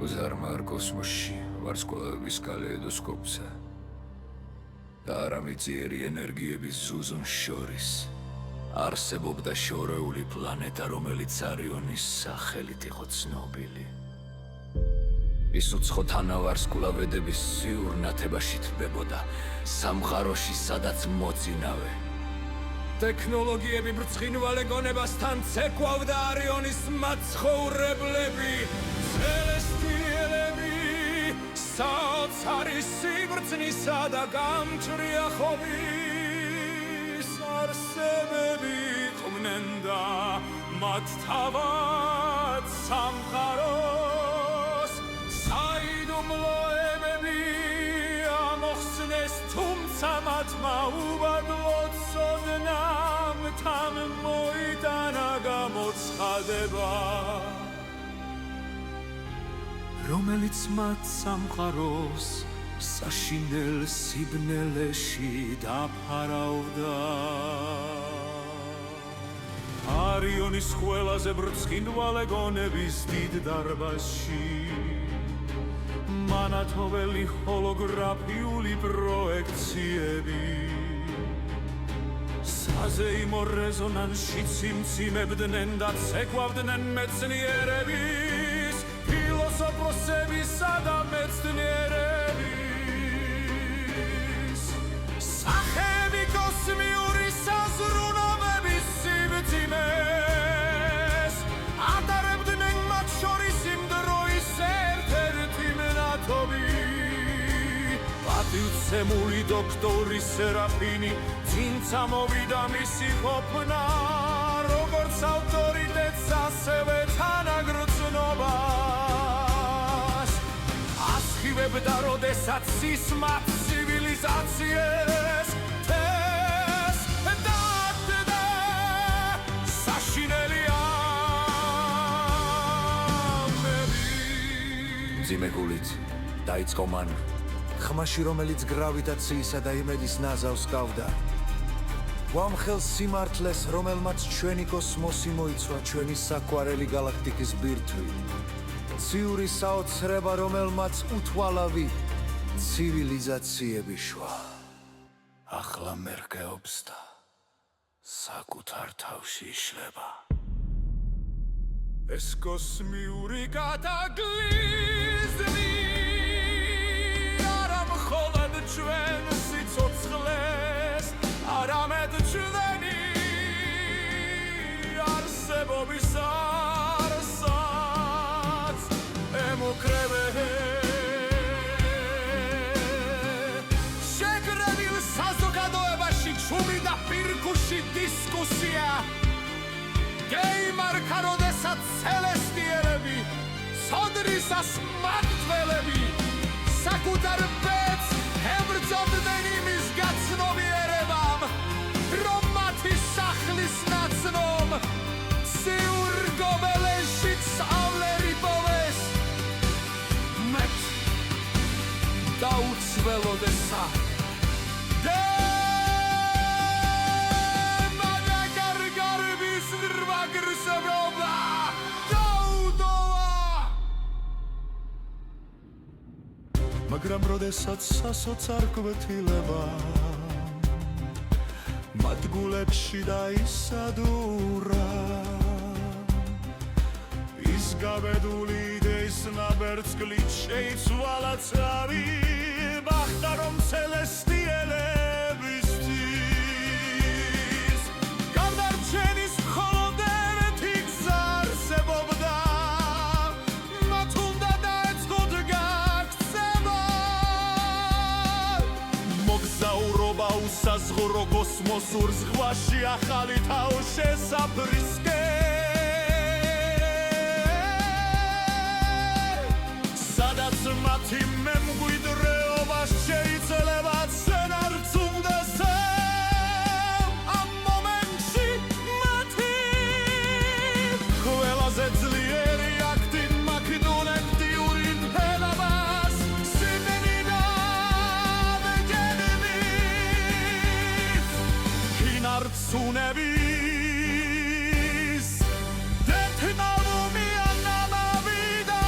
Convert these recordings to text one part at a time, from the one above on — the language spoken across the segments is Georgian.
გზარმა არ კოსმოსში ვარსკვლავების კალეიდოსკოპზე და არამიწიერი ენერგიების ზუზუნს შორის არსებობდა შორეული პლანეტა, რომელიც არიონის სახელით იყო ცნობილი. ის უცხო თანავარსკვლავედების სიურ ნათებაში თბებოდა სამყაროში, სადაც მოწინავე ტექნოლოგიები ბრწყინვალე გონებასთან ცეკვავდა არიონის მაცხოვრებლები, ცელესტიელები, საოცარი სიბრძნისა და გამჭრიახობის არსებები ყვნენ და მათ თავად სამყაროს საიდუმლოებები ამოხსნეს, თუმცა მათმა უბადლოდ სოდნამ თან მოიტანა გამოცხადება, რომელიც მათ სამყაროს საშინელ სიბნელეში დაფარავდა. არიონის ყველაზე ბრწყინვალე გონების დიდ დარბაზში მანათობელი ჰოლოგრაფიული პროექციები საზეიმო რეზონანსში ციმციმებდნენ და ცეკვავდნენ მეცნიერების, ფილოსოფოსებისა და მეცნიერების სახეები კოსმიური საზრუნავების სიმძიმეს ატარებდნენ მათ შორის იმ დროის ერთ-ერთი მნათობი. პატივცემული დოქტორი სერაფინი წინცა მოვიდა მისი ყოფნა, როგორც ავტორიტეტს ასევე თანაგრძნობას ასხივებდა, როდესაც ის მათ ცივილიზაციას თეს დადგა საშინელი ამბები. მძიმე გულით დაიწყო მან ხმაში, რომელიც გრავიტაციისა და იმედის ნაზავს გავდა. ვამხელ სიმართლეს, რომელმაც ჩვენი კოსმოსი მოიცვა, ჩვენი საყვარელი გალაქტიკის ბირთვი, ციური საოცრება, რომელმაც უთვალავი ცივილიზაციები შვა, ახლა მერგეობს და საკუთარ თავში იშლება. ეს კოსმიური კატაკლიზმი არა მხოლოდ ჩვენ სიცოცხლეს, არამედ ჩვენი არსებობის არსად ემუქრებენ. შეკრებილ საზოგადოებაში ჩუმი და პირქუში დისკუსია გეიმართა, როდესაც ცელესტიელები, სოდრისას მმართველები საკუთარ ბედს ებრძოდნენ იმის გაცნობიერებამ, რომ მათი სახლის ნაცნობ ციურ გობელენში სწავლერი პოვეს მეტ დაუცველოდესა. მანაკარგარების რვაგრსებრობა დაუდოვა. მაგრამ როდესაც სასოც არ გვეთილება მათ გულებში დაისადურა, ის გაბედული იდეის ნაბერწკლით შეიცვალა ცარი, ბახტა რომ ცელესტიელებისთვის გამდარჩენის მხოლოდ ერთი გზა არსებობდა, მათ უნდა დაეწყოთ გაქცევა. მოგზაურობა უსაზღვრო კოსმოსურ ზღვაში ახალი თაო შესაფრისკენ, სადაც მათი მემკვიდრეობა შეიძლება სცენარს უნდეს. ამ მომენტში მათი ყველაზე ძლიერი აქტი მაკდონექტიური ფენებას სიმენიდან გენების ინარცუნების დეთნალუმიან ამავიდან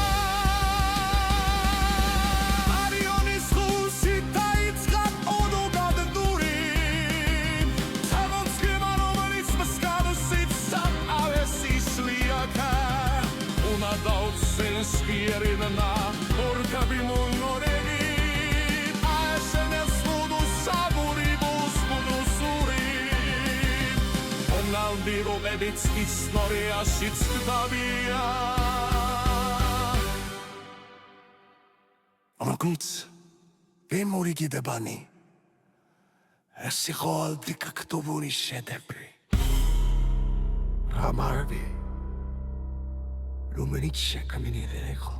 schierina orkabi mongoregi aesenes mudu saburibus mudu suri onaldirobebits istoriashits κτavia Amakuts ვინ მორიგდებანი ეს იყო ალდი კაქტობური შედევრი რამარბი რომელიც შექმნილი ვერ იყო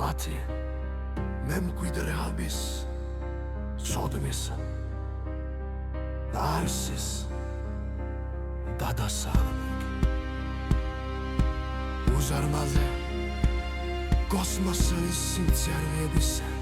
მათი მემკვიდრე ალბის სოდმის ნარსის დადასაღები უზარმაზე კოსმოსის სიმწიარეებისა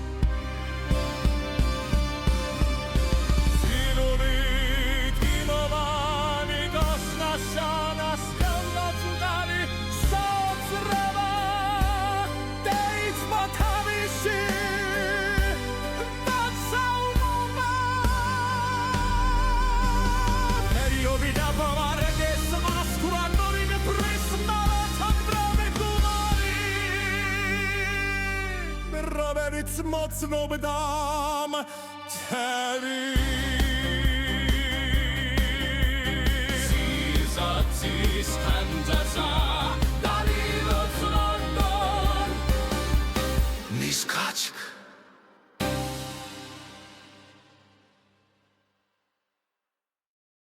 It's mocno bdam, Terry.